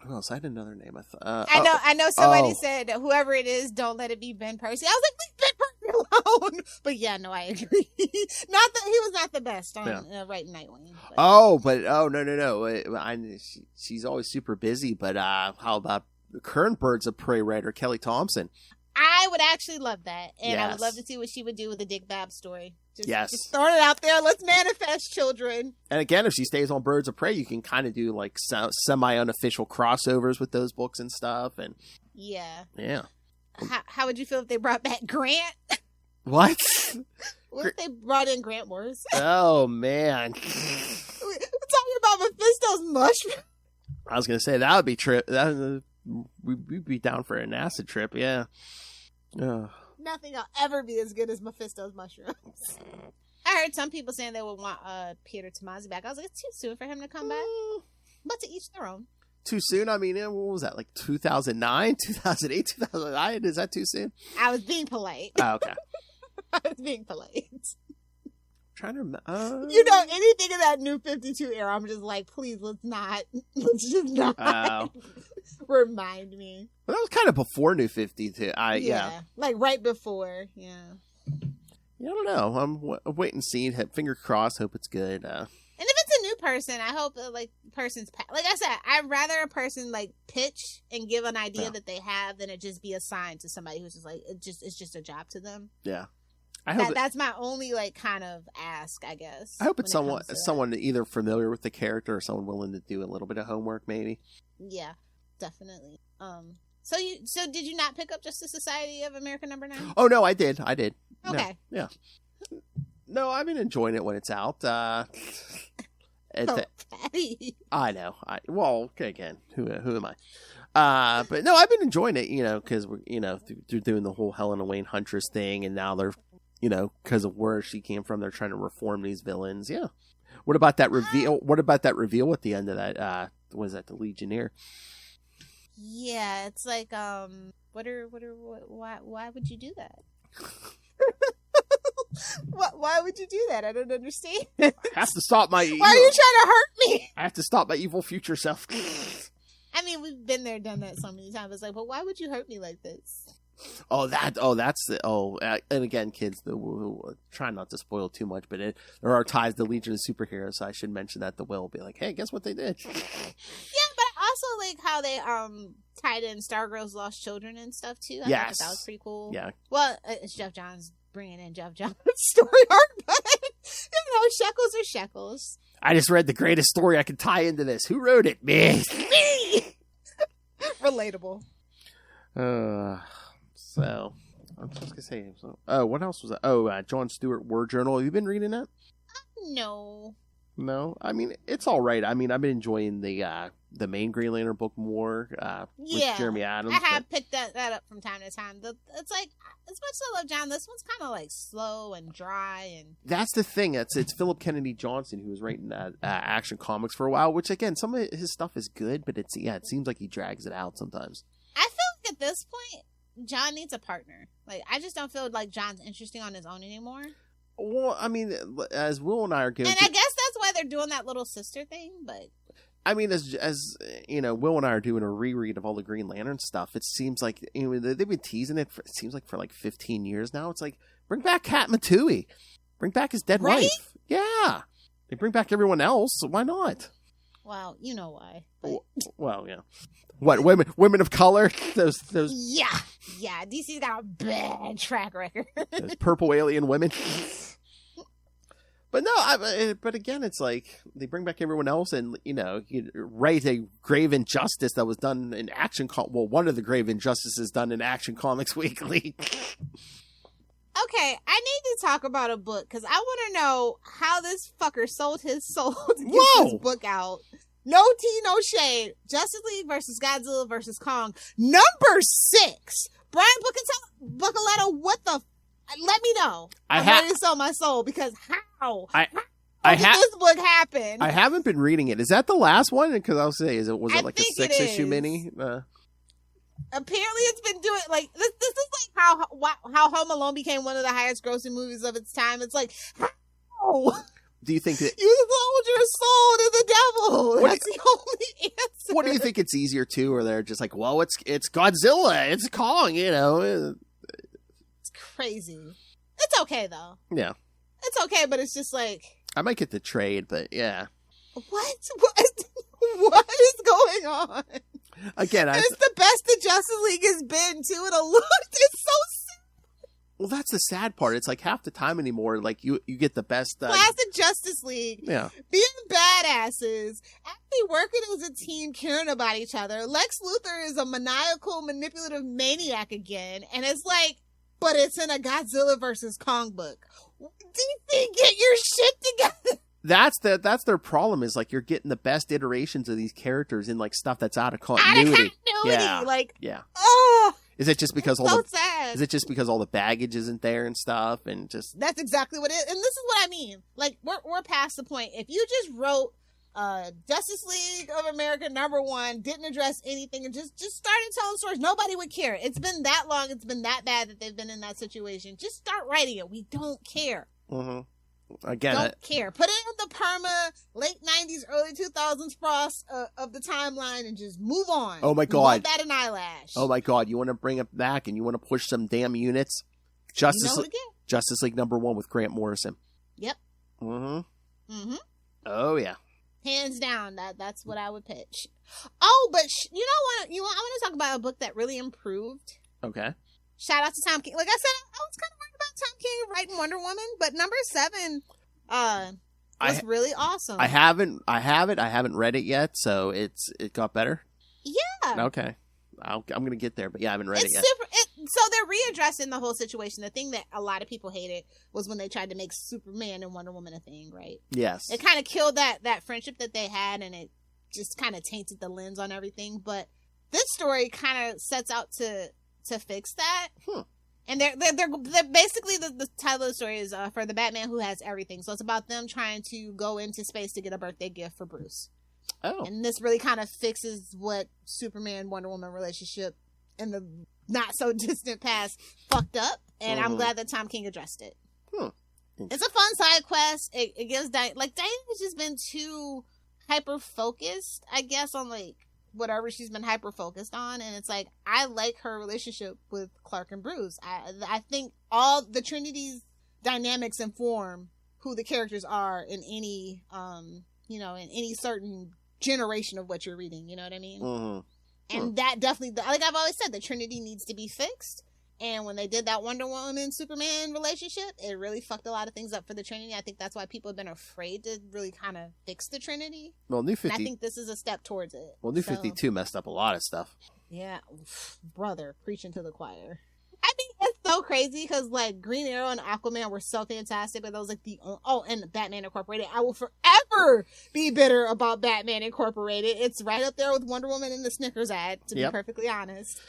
else? I had another name. I know. Somebody said whoever it is, don't let it be Ben Percy. I was like, leave Ben Percy alone. But yeah, no, I agree. Not that he was not the best on writing Nightwing. But. No. She's always super busy. But how about the current Birds of Prey writer Kelly Thompson? I would actually love that, and I would love to see what she would do with the Dick Bab story. Just throwing it out there. Let's manifest, children. And again, if she stays on Birds of Prey, you can kind of do like semi-unofficial crossovers with those books and stuff. And yeah. How would you feel if they brought back Grant? What? What if they brought in Grant Wars? Oh man, we're talking about Mephisto's mushroom. I was gonna say that would be trip. We'd be down for an acid trip. Yeah. Nothing will ever be as good as Mephisto's mushrooms. I heard some people saying they would want Peter Tomasi back. I was like, it's too soon for him to come back. But to each their own. Too soon? I mean, what was that, like 2009, 2008, 2009? Is that too soon? I was being polite. Oh, okay. I was being polite. Trying to anything in that New 52 era, I'm just like, please, let's just not remind me. Well, that was kind of before New 52. Like right before. I don't know. I'm waiting to see. Fingers crossed. Hope it's good. And if it's a new person, I hope the person's like I said, I'd rather a person pitch and give an idea that they have than it just be assigned to somebody who's just it's just a job to them. Yeah. That's my only kind of ask, I guess. I hope it's someone either familiar with the character or someone willing to do a little bit of homework, maybe. Yeah, definitely. So did you not pick up Justice Society of America #9? Oh no, I did. Okay. No, yeah. No, I've been enjoying it when it's out. Patty. I know. Again, who am I? But no, I've been enjoying it. Because they're doing the whole Helena Wayne Huntress thing, and now they're. Because of where she came from, they're trying to reform these villains. Yeah. What about that reveal? What about that reveal at the end of that? Was that the Legionnaire? Yeah, it's like, why would you do that? Why would you do that? I don't understand. I have to stop my. Why are you trying to hurt me? I have to stop my evil future self. I mean, we've been there, done that so many times. It's like, but why would you hurt me like this? And again, kids, try not to spoil too much, but there are ties to Legion of Superheroes, so I should mention that the will be like, hey, guess what they did? Yeah, but I also like how they tied in Stargirl's lost children and stuff too. I thought that was pretty cool. Yeah. Well, it's Jeff Johns bringing in Jeff Johns' story arc, but shekels are shekels. I just read the greatest story I could tie into this. Who wrote it? Me. Relatable. So, I'm just going to say, what else was that? Jon Stewart War Journal. Have you been reading that? No. No? I mean, it's all right. I mean, I've been enjoying the main Green Lantern book more with Jeremy Adams. I have picked that up from time to time. It's like, as much as I love John, this one's kind of slow and dry. And that's the thing. It's Philip Kennedy Johnson who was writing Action Comics for a while, which, again, some of his stuff is good, but it seems like he drags it out sometimes. I feel like at this point, John needs a partner. I just don't feel like John's interesting on his own anymore. Well, I mean, as Will and I are going and I guess that's why they're doing that little sister thing, but... I mean, as Will and I are doing a reread of all the Green Lantern stuff, it seems like, they've been teasing it, it seems like for 15 years now. It's like, bring back Kat Matui. Bring back his dead wife. Yeah. They bring back everyone else, so why not? Well, you know why. But... Well, yeah. What, women of color? Those Yeah, DC's got a bad track record. Those purple alien women. But no, but again, it's like they bring back everyone else, and you write a grave injustice that was done in one of the grave injustices done in Action Comics Weekly. Okay, I need to talk about a book because I want to know how this fucker sold his soul to get this book out. No tea, no shade. Justice League versus Godzilla versus Kong. #6. Brian Buccaletto, what the... Let me know. I'm ready to sell my soul because how? How did this book happen? I haven't been reading it. Is that the last one? Because I'll say, was it like a 6-issue mini? Apparently, it's been doing like this is like how Home Alone became one of the highest grossing movies of its time. It's like, how? Do you think that you sold your soul to the devil? That's the only answer. What do you think it's easier to, or they're just like, well, it's Godzilla, it's Kong, you know? It's crazy. It's okay though. Yeah, it's okay, but it's just like I might get the trade, but yeah. What is going on? Again, it's the best the Justice League has been too in a long. It's so sad. Well, that's the sad part. It's like half the time anymore, like you get the best classic Justice League. Yeah, being badasses, actually working as a team, caring about each other. Lex Luthor is a maniacal, manipulative maniac again, and it's like, but it's in a Godzilla versus Kong book. DC, get your shit together. That's their problem, is like you're getting the best iterations of these characters in like stuff that's out of continuity. Yeah. Like, yeah. Oh, is it just because sad. Is it just because all the baggage isn't there and stuff, and just that's exactly what it is. And this is what I mean. Like we're past the point. If you just wrote Justice League of America #1, didn't address anything, and just started telling stories, nobody would care. It's been that long. It's been that bad that they've been in that situation. Just start writing it. We don't care. Mm-hmm. Again, don't care. Put it in the perma late 90s, early 2000s frost of the timeline and just move on. Oh my God. That an eyelash. Oh my God. You want to bring it back and you want to push some damn units? Justice League #1 with Grant Morrison. Yep. Mm-hmm. Mm-hmm. Oh yeah. Hands down, that's what I would pitch. Oh, but you know what? I want to talk about a book that really improved. Okay. Shout out to Tom King. Like I said, I was kind of worried about Tom King writing Wonder Woman, but #7 was really awesome. I haven't read it yet, so it got better. Yeah. Okay. I'm gonna get there, but yeah, I haven't read it yet. So they're readdressing the whole situation. The thing that a lot of people hated was when they tried to make Superman and Wonder Woman a thing, right? Yes. It kind of killed that friendship that they had, and it just kind of tainted the lens on everything. But this story kind of sets out to fix that. And they're basically the title of the story is for the Batman who has everything. So it's about them trying to go into space to get a birthday gift for Bruce. Oh. And this really kind of fixes what Superman Wonder Woman relationship in the not so distant past fucked up. And I'm glad that Tom King addressed it. It's a fun side quest. It gives Diana has just been too hyper focused, I guess, on like whatever she's been hyper focused on, and it's like I like her relationship with Clark and Bruce. I think all the Trinity's dynamics inform who the characters are in any in any certain generation of what you're reading. You know what I mean? And that definitely, like I've always said, the Trinity needs to be fixed. And when they did that Wonder Woman Superman relationship, it really fucked a lot of things up for the Trinity. I think that's why people have been afraid to really kind of fix the Trinity. Well, New 50. And I think this is a step towards it. Well, New 52 messed up a lot of stuff. Yeah, brother, preaching to the choir. I think it's so crazy because like Green Arrow and Aquaman were so fantastic, but that was like and Batman Incorporated. I will forever be bitter about Batman Incorporated. It's right up there with Wonder Woman and the Snickers ad, to be perfectly honest.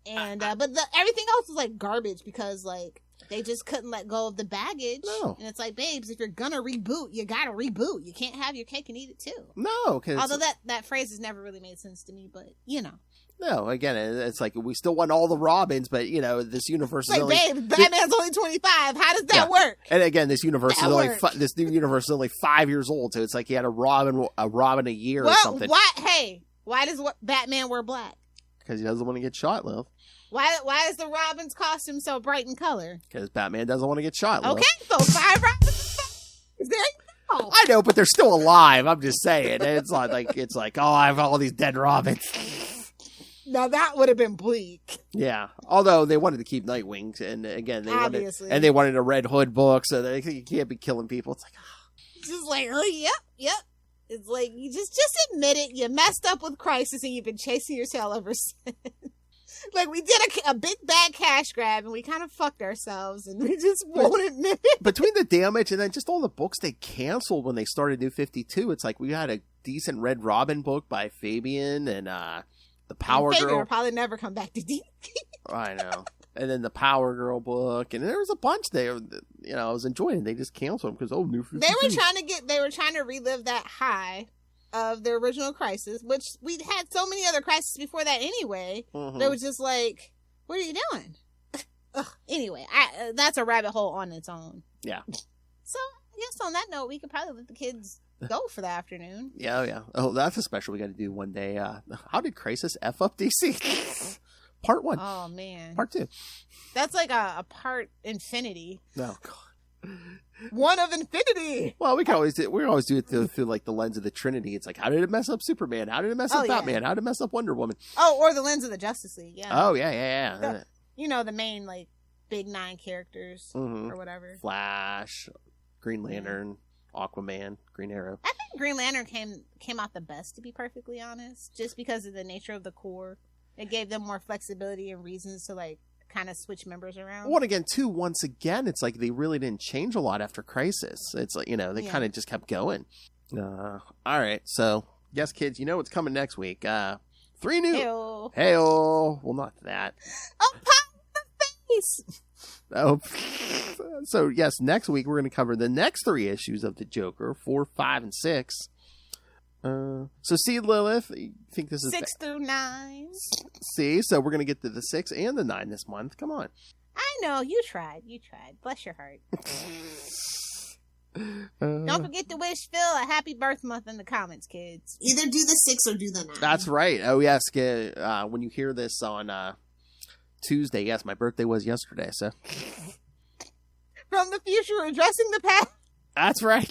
And but everything else is like garbage because like they just couldn't let go of the baggage. No. And it's like, babes, if you're gonna reboot, you gotta reboot. You can't have your cake and eat it too. No, although that phrase has never really made sense to me, but you know. No, again, it's like we still want all the Robins, but you know this universe is only Batman's only 25. How does that work? And again, this universe this new universe is only 5 years old, so it's like he had a Robin a year or something. Why does Batman wear black? Because he doesn't want to get shot, Lil. Why is the Robin's costume so bright in color? Because Batman doesn't want to get shot, Lil. Okay, so 5 Robins. There you go. I know, but they're still alive. I'm just saying. It's like oh, I have all these dead Robins. Now that would have been bleak. Yeah, although they wanted to keep Nightwing, and again, they wanted a Red Hood book, so you can't be killing people. It's like, just like, oh, yep. It's like you just admit it. You messed up with Crisis, and you've been chasing your tail ever since. Like we did a big bad cash grab, and we kind of fucked ourselves, and we just won't admit it. Between the damage and then just all the books they canceled when they started New 52, it's like we had a decent Red Robin book by Fabian and the Power Girl. Will probably never come back to DC. I know. And then the Power Girl book, and there was a bunch there. I was enjoying it. They just canceled them because New 52. They were trying to relive that high of the original Crisis, which we'd had so many other crises before that anyway. Mm-hmm. They were just like, "What are you doing?" Anyway, that's a rabbit hole on its own. Yeah. So I guess on that note, we could probably let the kids go for the afternoon. Yeah. Oh, that's a special we got to do one day. How did Crisis F up DC? Part 1. Oh man. Part 2. That's like a part infinity. No, God. One of infinity. Well, we always do it through like the lens of the Trinity. It's like, how did it mess up Superman? How did it mess up Batman? How did it mess up Wonder Woman? Oh, or the lens of the Justice League. Yeah. Oh yeah. The main like big 9 characters or whatever. Flash, Green Lantern, Aquaman, Green Arrow. I think Green Lantern came out the best, to be perfectly honest, just because of the nature of the Corps. It gave them more flexibility and reasons to like kind of switch members around. Well, again, too, once again, it's like they really didn't change a lot after Crisis. It's like, they kind of just kept going. All right. So, yes, kids, you know what's coming next week. 3 new. Hey-oh. Well, not that. Oh, pop the face. Oh. So, yes, next week we're going to cover the next 3 issues of the Joker, 4, 5, and 6. So see, Lilith, you think this is 6 through 9. See, so we're gonna get to the 6 and the 9 this month. Come on. I know you tried. Bless your heart. Don't forget to wish Phil a happy birth month in the comments, kids. Either do the 6 or do the 9. That's right. Oh yes. When you hear this on Tuesday, yes, my birthday was yesterday. So from the future, addressing the past. That's right.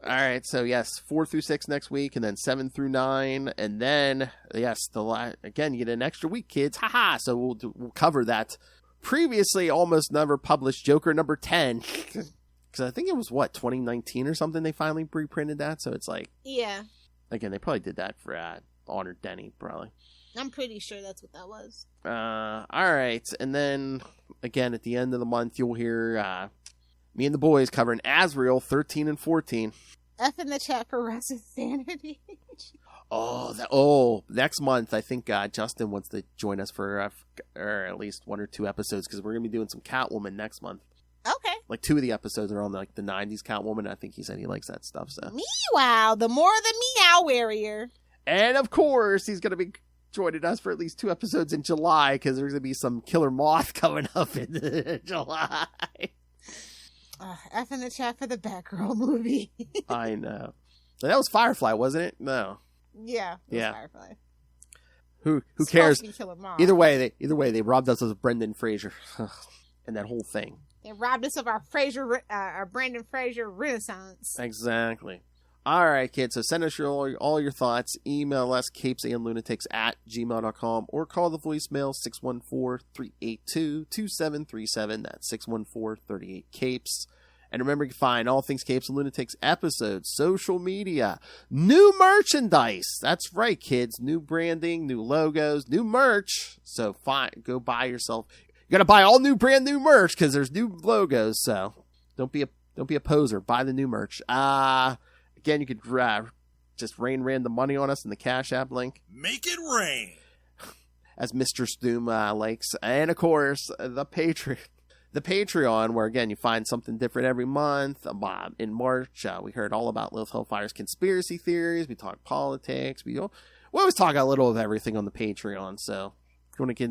All right, so yes, 4 through 6 next week, and then 7 through 9, and then yes, again you get an extra week, kids. Haha! So we'll cover that previously almost never published Joker number 10, because I think it was 2019 or something. They finally reprinted that, so it's like again they probably did that for Honored Denny probably. I'm pretty sure that's what that was. All right, and then again at the end of the month you'll hear. Me and the boys covering Azrael 13 and 14. F in the chat for Russ's sanity. Next month I think Justin wants to join us for or at least 1 or 2 episodes because we're gonna be doing some Catwoman next month. Okay. Like 2 of the episodes are on like the 90s Catwoman. I think he said he likes that stuff. So. Meow, the more the meow warrior. And of course he's gonna be joining us for at least 2 episodes in July because there's gonna be some Killer Moth coming up in July. F in the chat for the Batgirl movie. I know. That was Firefly, wasn't it? No. Yeah. It was Firefly. Who cares? Either way, they robbed us of Brendan Fraser and that whole thing. They robbed us of our Brendan Fraser renaissance. Exactly. All right, kids. So send us all your thoughts. Email us CapesandLunatics@gmail.com or call the voicemail 614-382-2737. That's 614-38-CAPES. And remember, you can find all things Capes and Lunatics episodes, social media, new merchandise. That's right, kids. New branding, new logos, new merch. So go buy yourself. You got to buy all new brand new merch because there's new logos. So don't be a poser. Buy the new merch. Again, you could just rain random money on us in the Cash App link. Make it rain. As Mr. Stoom likes. And, of course, the Patreon, where, again, you find something different every month. In March, we heard all about Lilith Hellfire's conspiracy theories. We talk politics. We always talk a little of everything on the Patreon. So, if you want to get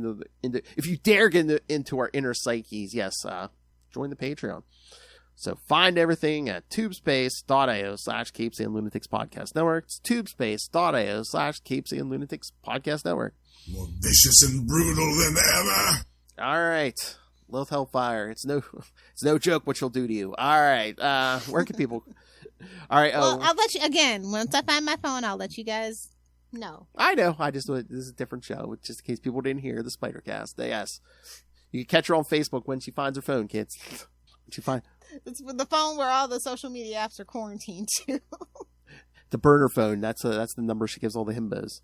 if you dare get into our inner psyches, yes, join the Patreon. So find everything at tubespace.io/CapesandLunatics Podcast Network. It's tubespace.io/CapesandLunatics Podcast Network. More vicious and brutal than ever. All right. Lilith Hellfire. It's no joke what she'll do to you. All right. Where can people... All right. Well, I'll let you... Again, once I find my phone, I'll let you guys know. I know. I just... This is a different show, just in case people didn't hear the Spider-Cast. Yes. You can catch her on Facebook when she finds her phone, kids. When she finds... It's the phone where all the social media apps are quarantined to. The burner phone. That's the number she gives all the himbos.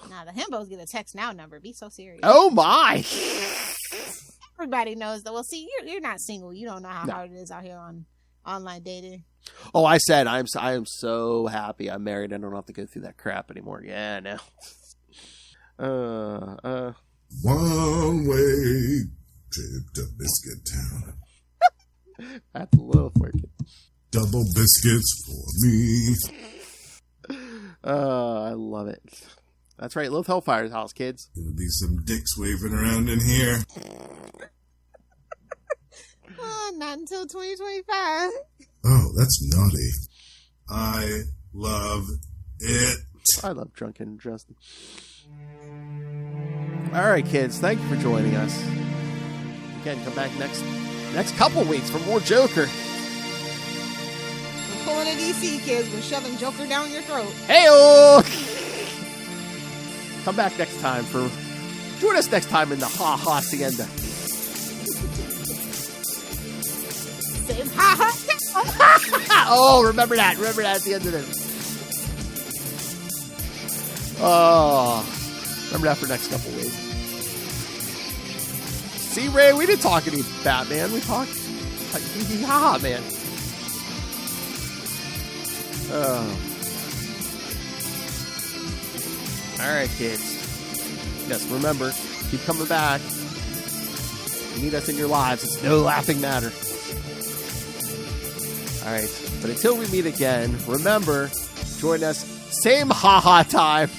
Nah, the himbos get a text now number. Be so serious. Oh my! Everybody knows that. Well, see, you're not single. You don't know how hard it is out here on online dating. Oh, I said I am so happy I'm married. I don't have to go through that crap anymore. Yeah, no. One way trip to Biscuit Town. That's a little working. Double biscuits for me. I love it. That's right, Lilith Hellfire's house, kids. Gonna be some dicks waving around in here. Not until 2025. Oh, that's naughty. I love it. I love Drunken Justin. All right, kids, thank you for joining us. Again, come back next couple weeks for more Joker. We're pulling a DC, kids. We're shoving Joker down your throat. Hey-oh! Come back next time join us next time in the Hacienda. Same ha. Oh, remember that at the end of this. Oh, remember that for next couple weeks. See, Ray, we didn't talk any Batman. We talked ha man. Oh. All right, kids. Yes, remember, keep coming back. You need us in your lives. It's no laughing matter. All right, but until we meet again, remember, join us same ha time.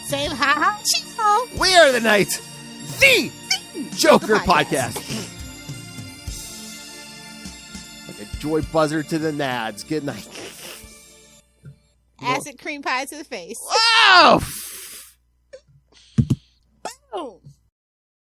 Same ha. We are the the Joker podcast. Like a joy buzzer to the nads. Good night. Acid cream pie to the face. Wow! Boom!